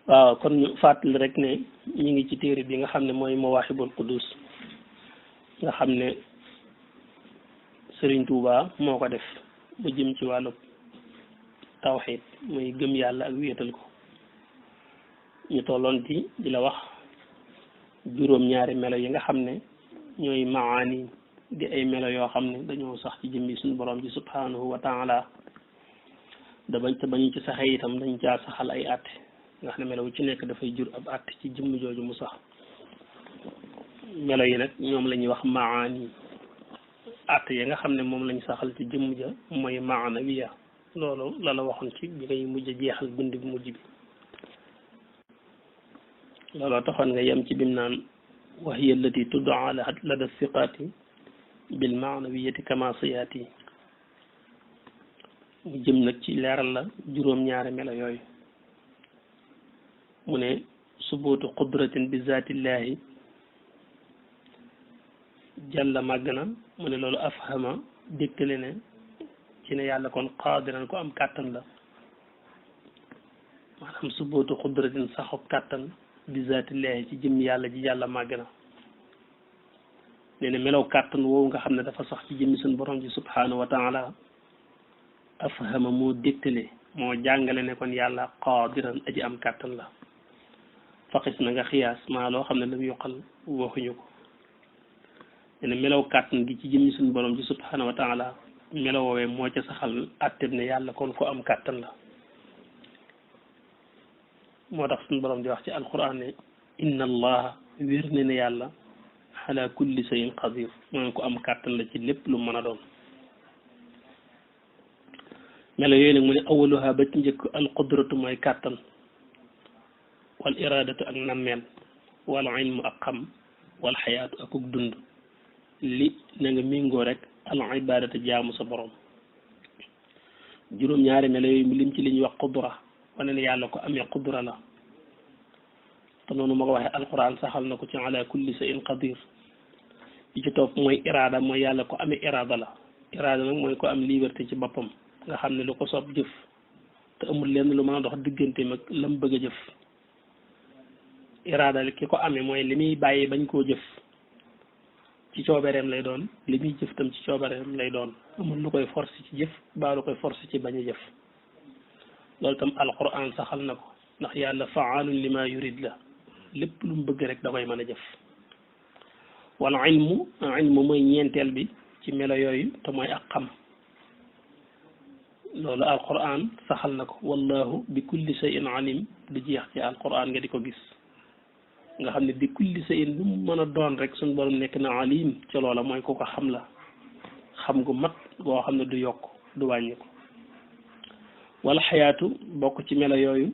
waaw kon ñu fàttali rek ne ñu ngi ci téere bi nga xam ne mooy Mawaahibul Quddus nga xam ne Sëriñ Tuuba moo ko def mu jëm ci wàllu tawxiid muy gëm yàlla ak wéetal ko ñu tolloon ci di la wax juróom-ñaari melo yi nga xam ne ñooy maani di ay melo yoo xam ne dañoo sax ci jëmmi suñu borom ji subhanahu wa taala te bañu ci saxee itam dañ caa saxal ay àtte nga xam ne melo wu ci nekk dafay jur ab àtte ci jëmm jooju mu sax melo yi nag ñoom la ñuy wax maani àtte ya nga xam ne moom lañ saxal ci jëmm ja mooy maanawiya loolu la waxoon ci bi ngay mujj jeexal bind bu mujj bi looloo taxoon nga yem ci bim naan wa hiya allati tud'a lada siqaati bil maanawiyati kama siyaati mu jëm nag ci leeral la juróom-ñaari melo yooyu mu ne subuutu qudratin bi zaatillahi jàlla màgg na mu ne loolu afhama dékkale ne ci ne yàlla kon qaadiran ko am kàttan la maanaam subuutu qudratin saxob kàttan bi zaatillahi ci jëm yàlla ji yàlla màgg na nee na melaw kàttan woowu nga xam ne dafa sax ci jëmmi suñu borom ji subhanahu wa taala afhama moo dégtale moo jàngale ne kon yàlla qaadiran aji am kàttan la faqis na nga xiyaas maa loo xam ne lam yoqal waxuñu ko nee na melaw kàttan gi ci jëmmi suñu borom ji subhanahu wa taala melaw woowee moo ca saxal atteb ne yàlla kon ko am kàttan la moo tax suñu borom di wax ci alquran ne inna allaha wér ne ne yàlla ala kulli shay'in qadir maa ko am kàttan la ci lépp lu mën a doon melo yooyu nag mu ne awaluha ba ci njëkk alqudratu mooy kàttan wal iradatu ak nammeel wal ilmu ak xam wal xayaatu akuk dund li na nga méngoo rek al ibadatu jaamu sa borom juróom-ñaari melo yooyu mu lim ci li ñuy wax qudra wane ne yàlla ko amee qudra la te noonu ma ko waxee alquran saxal na ko ci ala kulli shay'in qadir yi ci topp mooy iraada mooy yàlla ko amee iraada la iraada nag mooy ko am liberté ci boppam nga xam ne lu ko soob jëf te amul lenn lu mën a dox digganteem ak la mu bëgg a jëf iraada ki ko amee mooy li muy bàyyi bañ koo jëf ci coobareem lay doon li muy jëf tam ci coobareem lay doon amul lu koy force ci jëf baa lu koy force ci bañ a jëf loolu tam alquran saxal na ko ndax yàlla faalun lima yurid la lépp lu mu bëgg rek da koy mën a jëf wala ilmu mooy ñeenteel bi ci melo yooyu te mooy ak xam loolu alquran saxal na ko wallahu bi kulli shay'in alim du jeex ci alquran nga di ko gis nga xam ne bi kulli shay'in lu mu mën a doon rek suñu borom nekk na alim ca loola mooy ku ko xam la xam gu mat goo xam ne du yokk du wàññi ko wala xayaatu bokk ci melo yooyu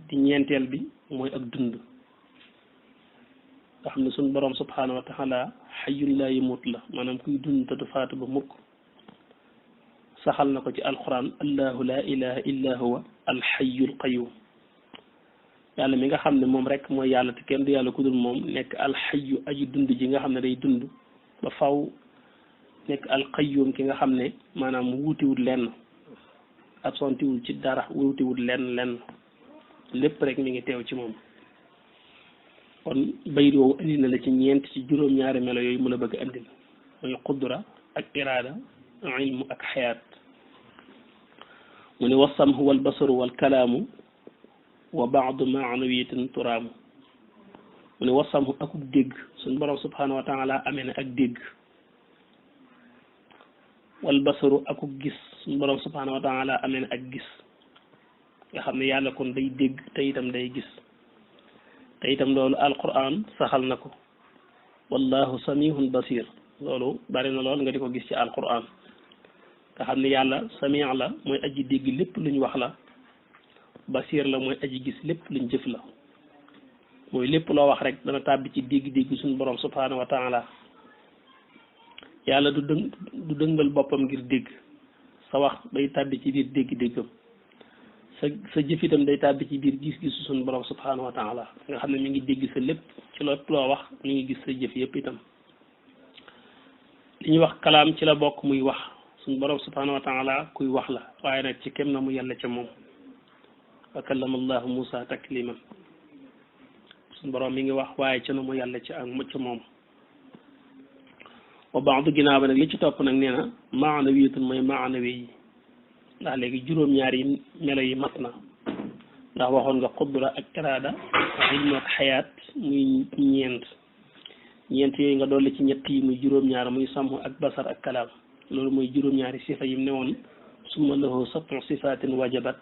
di ñeenteel bi mooy ak dund nga xam ne suñu borom subhanahu wa taala xayyun laa yamut la maanaam kuy dund te du faatu ba mukk saxal na ko ci alquran allahu la ilaha illa huwa alxayyul qayyum yàlla mi nga xam ne moom rek mooy yàlla te kenn du yàlla ku dul moom nekk alxayyu aji dund ji nga xam ne day dund ba faw nekk alqayyum ki nga xam ne maanaam wuutiwul lenn absentiwul ci dara wuutiwul lenn lépp rek mi ngi teew ci moom kon bayit woowu indi na la ci ñeent ci juróom-ñaari melo yooyu mu la bëgg andil mooy qudra ak iraada ilmu ak xayaat mu ne wasamhu wal basaru wal kalaamu wa baadu maanawiyatin turaamu mu ne wasamhu akuk dégg suñu borom subhanahu wa taala amee na ak dégg wal basaru akuk gis suñu borom subhanahu wa taala amee na ak gis nga xam ne yàlla kon day dégg te itam day gis te itam loolu alquran saxal na ko wallahu samihun basir loolu bari na lool nga di ko gis ci alquran nga xam ne yàlla samih la mooy aji dégg lépp luñ wax la basir la mooy aji gis lépp luñ jëf la mooy lépp loo wax rek dana tàbbi ci dégg-dégg suñu borom subhanahu wa taala yàlla du dëngal boppam ngir dégg sa wax day tàbbi ci biir dégg-déggam sa jëf itam day tàbbi ci biir gis-gisu suñu borom subhanahu wa taala nga xam ne mi ngi dégg sa lépp ci lépp loo wax mi ngi gis sa jëf yëpp itam li ñuy wax kalaam ci la bokk muy wax suñu borom subhanahu wa taala kuy wax la waaye nag ci kem na mu yàlla ca moom wa kallama allahu Musa takliman suñu borom mi ngi wax waaye ca na mu yàlla ci ak ca moom wa baadu ginnaaw ba nag li ci topp nag nee na maanawiyatun mooy maanawi yi ndax léegi juróom-ñaari melo yi mat na ndax waxoon nga qudra ak iraada ilmu ak xayaat muy ñeent yooyu nga dolli ci ñett yi muy juróom-ñaar muy sàmm ak basar ak kalaam loolu mooy juróom-ñaari sifa yim ne woon summa lahu sab'u sifatin wajabat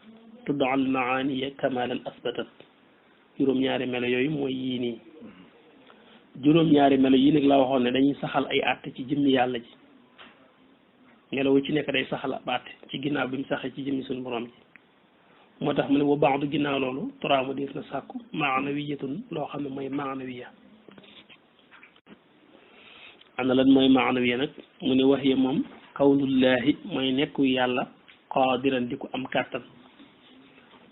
tudda al maaniya kamalan asbatat juróom-ñaari melo yooyu mooy yii nii juróom-ñaari melo yi nag la waxoon ne dañuy saxal ay àtte ci jëmmi yàlla ji melo wu ci nekk day saxal ab àtte ci ginnaaw bi mu saxee ci jëmmi suñu borom ji moo tax mu ne wa ba'du ginnaaw loolu toraamu def na sàkku maanawiyatun loo xam ne mooy maanawiya ana lan mooy maanawiya nag mu ne wax ye moom kawnullaahi mooy nekku yàlla qaadiran di ko am kàttan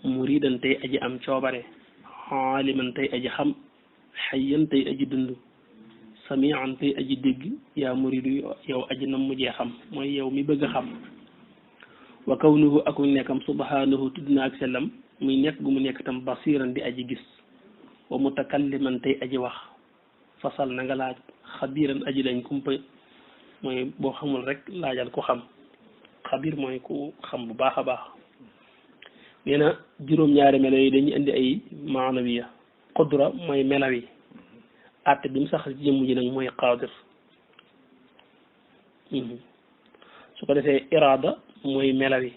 muridan tey aji am coobare xaaliman tey aji xam xayyan tey aji dund samian tey aji dégg yaa muridu yow aji nam mujjee xam mooy yow mi bëgg a xam wa kawnuhu aku nekkam subhanahu tudd na ak sellam muy nekk gu mu nekk tam basiran di aji gis wa mutakalliman tey aji wax fasal na nga laaj xabiran aji dañ kumpa mooy boo xamul rek laajal ku xam xabir mooy ku xam bu baax a baax nee na juróom-ñaari melo yi dañuy indi ay maanawiya qudra mooy melaw yi àtte bi mu saxal ci jëmm ji nag mooy qaadir su ko defee iraada mooy melaw yi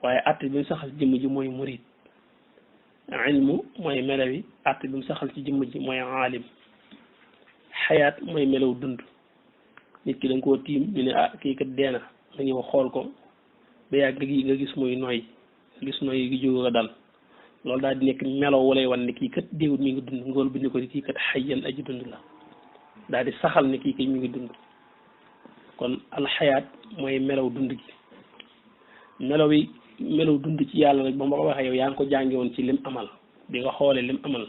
waaye àtte bi mu saxal ci jëmm ji mooy murid ilmu mooy melaw yi àtte bi mu saxal ci jëmm ji mooy aalim xayaat mooy melaw dund nit ki da nga koo tiim ñu ne ah kii kat dee na nga ñëw xool ko ba yàgg nga gis muy noy gis noy gi jóg nga dal loolu daal di nekk melaw walay wan ne kii kat déewut mi ngi dund ngool bi ni ko kii kat xayyan aji dund la daal di saxal ne kii kat mi ngi dund kon alxayaat mooy melaw dund gi melaw dund ci yàlla nag ba ma ko waxee yow yaa ngi ko jànge woon ci lim amal bi nga xoolee lim amal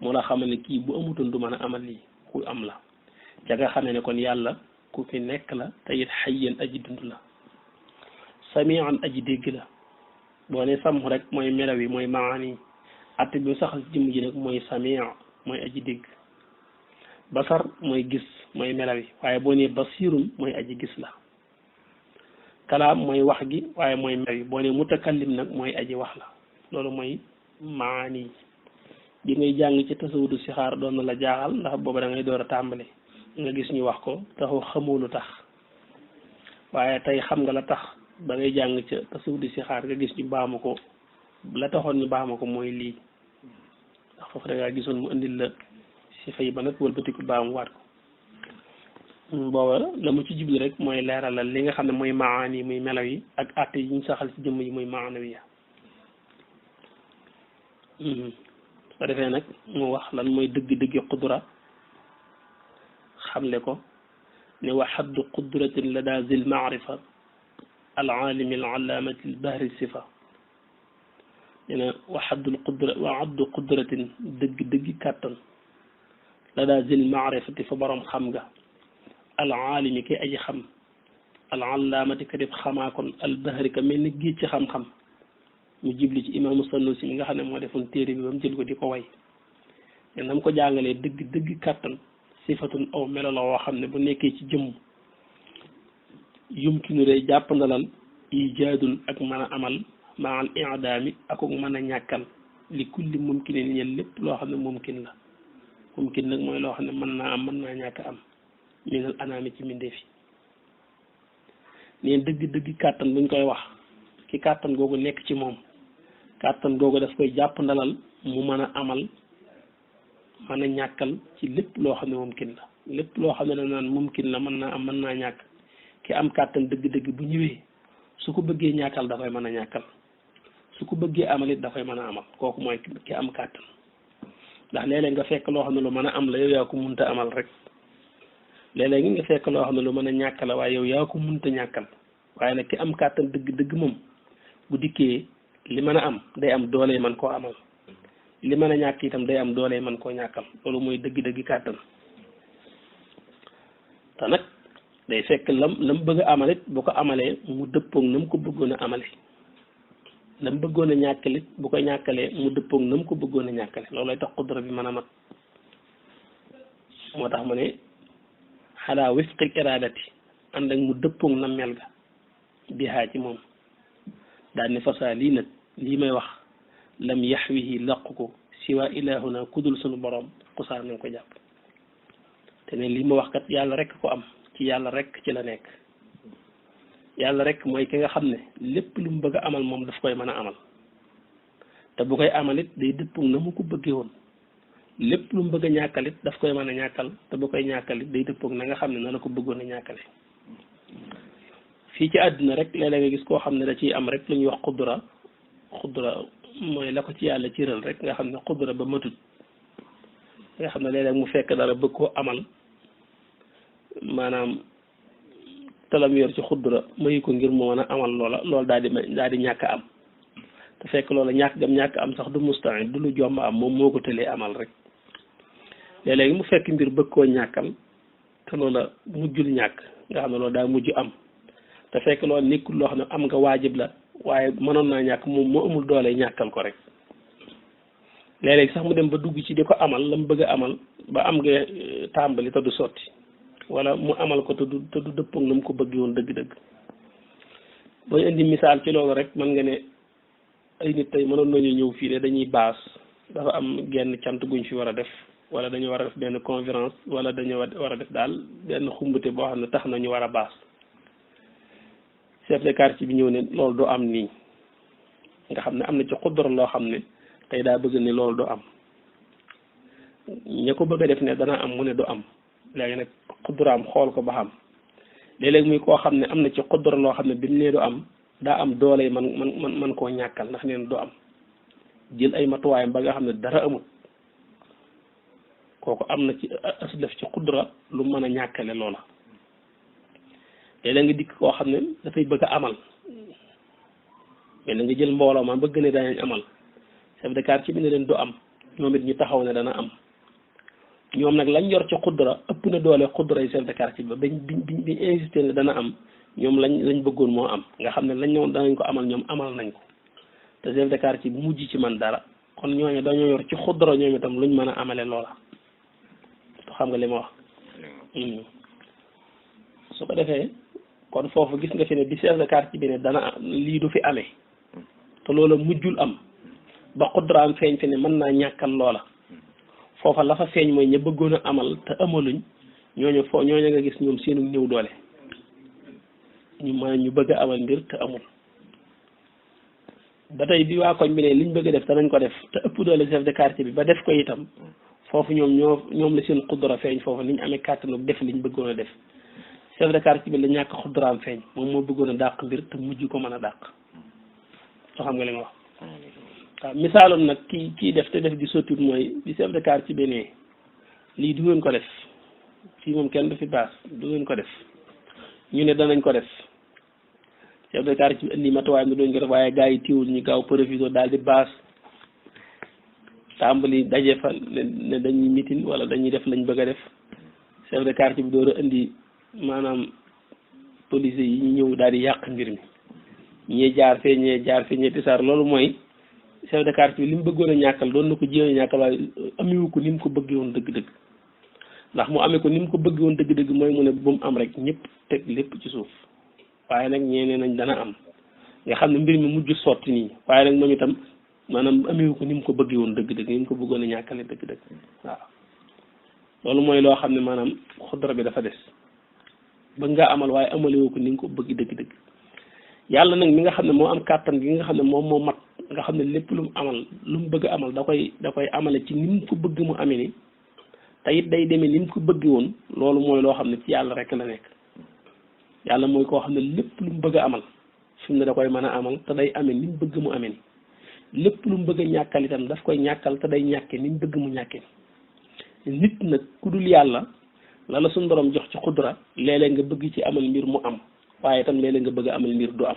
moo la xamal ne kii bu amutoon du mën a amal lii ku am la ca nga xam ne kon yàlla ku fi nekk la te it xayyan aji dund la samian aji dégg la boo ne sàmm rek mooy melaw yi mooy maani atte bi saxal ci jëmm ji nag mooy samia mooy aji dégg basar mooy gis mooy melaw yi waaye boo ne basirun mooy aji gis la kalaam mooy wax gi waaye mooy melaw yi boo ne mutakallim nag mooy aji wax la loolu mooy maani bi ngay jàng ci tasawudu sixaar doon na la jaaxal ndax booba da ngay door a tàmbali nga gis ñu wax ko taxu xamoo lu tax waaye tey xam nga la tax ba ngay jàng ca tasawudu sixaar nga gis ñu baamu ko la taxoon ñu baamu ko mooy lii ndax foofu da ngaa gisoon mu indil la si fay ba nag wëlbatiku baamu waat ko booba la mu ci jublu rek mooy leeralal li nga xam ne mooy maani muy melaw yi ak àtte yi ñu saxal ci jëmm yi muy maanawiya su ko defee nag mu wax lan mooy dëgg-dëggi qudra xamle ko ne wa xaddu qudratin la daa zil maarifa al aalimi al allaamati al bahri sifa nee na wa xaddu qudratin dëgg-dëggi kàttan la daa zil maarifati fa borom xam nga al aalimi kay aji xam al allaamati ka def xamaa kon al bahri ka mel ni géej ci xam-xam mu jibli ci imaamu Sanusi mi nga xam ne moo defoon téere bi ba mu jël ko di ko way te nam ko jàngalee dëgg kàttan sifatun aw melo la woo xam ne bu nekkee ci jëmm yumkinu day jàppandalal ijaadun ak mën a amal maal i'daami ak mën a ñàkkal li kulli mumkinin ñel lépp loo xam ne mumkin la mumkin nag mooy loo xam ne mën naa am mën naa ñàkk am minal anaami ci mbindeef yi neen dëgg kàttan buñ koy wax ki kàttan googu nekk ci moom kàttan googu daf koy jàpp ndalal mu mën a amal mën a ñàkkal ci lépp loo xam ne mumkin la lépp loo xam ne da naan mumkin la mën naa am mën naa ñàkk ki am kàttan dëgg-dëgg bu ñëwee su ko bëggee ñàkkal dafay mën a ñàkkal su ko bëggee amal it dafay mën a amal kooku mooy ki am kàttan ndax léeg-léeg nga fekk loo xam ne lu mën a am la yow yaa ko munta amal rek léeg-léeg nga fekk loo xam ne lu mën a ñàkk la waaye yow yaa ko munta ñàkkal waaye nag ki am kàttan dëgg-dëgg moom bu dikkee li mën a am day am doole man koo amal li mën a ñàkk itam day am doole man koo ñàkkal loolu mooy dëgg-dëgg kàttan te nag day fekk lam bëgg a amalit bu ko amalee mu dëppoog na mu ko bëggoon a amale la mu bëggoon a ñàkkalit bu koy ñàkkalee mu dëppoog na mu ko bëggoon a ñàkkale loolu lay tax xudra bi mën a mat moo tax mu ne xalaa wifqil iradati ànd ak mu dëppoog na mel ga bi haa ci moom daal ne fasaa lii nag lii may wax lam yaxwihi laqu ko siwa ilahuna kudul sunu borom xusaar nañ ko jàpp te ne lii ma wax kat yàlla rek ko am ci yàlla rek ci la nekk yàlla rek mooy ki nga xam ne lépp lu mu bëgg a amal moom daf koy mën a amal te bu koy amalit day dëppug na mu ko bëggee woon lépp lu mu bëgg a ñàkkalit daf koy mën a ñàkkal te bu koy ñàkkalit day dëppug na nga xam ne na la ko bëggoon a ñàkkale fii ci àdduna rek léeg-léeg nga gis koo xam ne da ciy am rek lu ñuy wax xudra mooy la ko ci yàlla ciral rek nga xam ne xudra ba matut nga xam ne léeg-léeg mu fekk dara bëgg koo amal maanaam talam yor ci xudra mayu ko ngir mu mën a amal loola loolu daal di ñàkk am te fekk loola ñàkk am sax du mustahil du lu jomb am moom moo ko tëlee amal rek léeg-léegi mu fekk mbir bëgg koo ñàkkal te loola mujjul ñàkk nga xam ne loolu daa mujj am te fekk loolu nekkul loo xam ne am nga waajib la waaye mënoon naa ñàkk moom moo amul doole ñàkkal ko rek léeg-léegi sax mu dem ba dugg ci di ko amal la mu bëgg a amal ba am nga tàmbali te du sotti wala mu amal ko te du dëppoog na mu ko bëgg woon dëgg-dëgg booy indi misaal ci loolu rek mën nga ne ay nit tey mënoon nañu ñëw fii ne dañuy baas dafa am genn cant guñ fi war a def wala dañu war a def benn conférence wala dañu war a def daal benn xumbute boo xam ne tax na ñu war a baas chef de quartier bi ñëw ne loolu du am nii nga xam ne am na ci xudra loo xam ne tey daa bëgg ne loolu du am ña ko bëgg a def ne dana am mu ne du am léegi nag xudraam xool ko ba xam léeg-léeg muy koo xam ne am na ci xudra loo xam ne bi mu nee du am daa am doole man koo ñàkkal ndax neen du am jël ay matuwaayam ba nga xam ne dara amul kooku am na ci aslaf ci xudra lu mën a ñàkkale loola léeg-léeg nga dikk koo xam ne dafay bëgg a amal mais da nga jël mbooloo ma bëgg ne danañ amal chef de quartier bi ne leen du am ñoom it ñu taxaw ne dana am ñoom nag lañ yor ci xudra ëpp na doole xudra yi chef de quartier ba biñ insisté ne dana am ñoom lañ bëggoon moo am nga xam ne lañ ñoom danañ ko amal ñoom amal nañ ko te chef de quartier bi mujj ci man dara kon ñooñu dañoo yor ci xudra ñoom itam luñ mën a amale loola xam nga li ma wax su ko defee kon foofu gis nga fi ne bi chef de quartier bi ne dana lii du fi amee te loola mujjul am ba xudraam feeñ fi ne mën naa ñàkkal loola foofa la fa feeñ mooy ña bëggoon a amal te amaluñ ñooñu nga gis ñoom seenu ñëw doole ñu bëgg a amal mbir te amul ba tey bi waa koñ bi ne liñ bëgg a def danañ ko def te ëpp doole chef de quartier bi ba def ko itam foofu ñoom la seen xudra feeñ foofu niñ amee kàttanu def liñ bëggoon a def chef de quartier bi la ñàkk xudraam feeñ moom moo bëggoon a dàq mbir te mujj ko mën a dàq soo xam nga li nga wax waaw misaaloon nag kii def te def di sottiwut mooy bi chef de quartier bi ne lii du ngeen ko def fii moom kenn du fi baas du ngeen ko def ñu ne danañ ko def chef de quartier bi indi matuwaay mi duñ ko def waaye gars yi tiwul ñu gaaw profité daal di baas tàmbali daje fa ne dañuy mitin wala dañuy def lañ bëgg a def chef de quartier bi door a indi maanaam police yi ñu ñëw daal di yàq mbir mi ñee jaar fee ñee tisaar loolu mooy chef de quartier bi li mu bëggoon a ñàkkal doon na ko jéem a ñàkkal waaye amewu ko ni mu ko bëggee woon dëgg-dëgg ndax mu amee ko ni mu ko bëggee woon dëgg-dëgg mooy mu ne bu mu am rek ñëpp teg lépp ci suuf waaye nag ñee nañ dana am nga xam ne mbir mi mujj sotti nii waaye nag moom itam maanaam amewu ko ni mu ko bëggee woon dëgg-dëgg ni mu ko bëggoon a ñàkkale dëgg-dëgg waaw loolu mooy loo xam ne maanaam xudra bi dafa des bëgg nga amal waaye amalewu ko ni nga ko bëgg dëgg-dëgg yàlla nag mi nga xam ne moo am kàttan gi nga xam ne moom moo mat nga xam ne lépp lu mu amal lu mu bëgg amal da koy amale ci ni mu ko bëgg mu amee ni te it day demee ni mu ko bëgg woon loolu mooy loo xam ne ci yàlla rek la nekk yàlla mooy koo xam ne lépp lu mu bëgg a amal fi mu ne da koy mën a amal te day amee ni mu bëgg mu amee ni lépp lu mu bëgg a ñàkkal itam daf koy ñàkkal te day ñàkke ni mu bëgg mu ñàkke ni nit nag ku dul yàlla la suñu borom jox ci xudra léeg-léeg nga bëgg ci amal mbir mu am waaye itam léeg-léeg nga bëgg a amal mbir du am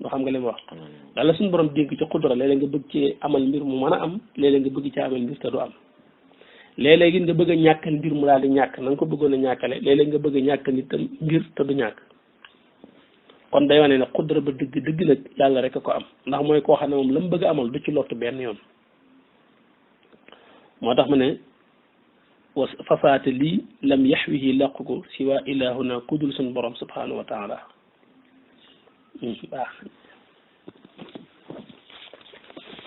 loo xam nga li ma wax la suñu borom dénk ci xudra léeg-léeg nga bëgg ci amal mbir mu mën a am léeg-léeg nga bëgg ci amal mbir te du am léeg-léeg it nga bëgg a ñàkkal mbir mu daal di ñàkk na nga ko bëggoon a ñàkkale léeg-léeg nga bëgg a ñàkkal itam mbir te du ñàkk kon day wane ne xudra ba dëgg dëgg nag yàlla rek a ko am ndax mooy koo xam ne moom la mu bëgg a amal du ci lottu benn yoon moo tax mu ne wa fasaate lii lam yaxwihi làqu ko si waa ilahuna kudul suñ borom subhanahu wa taala baax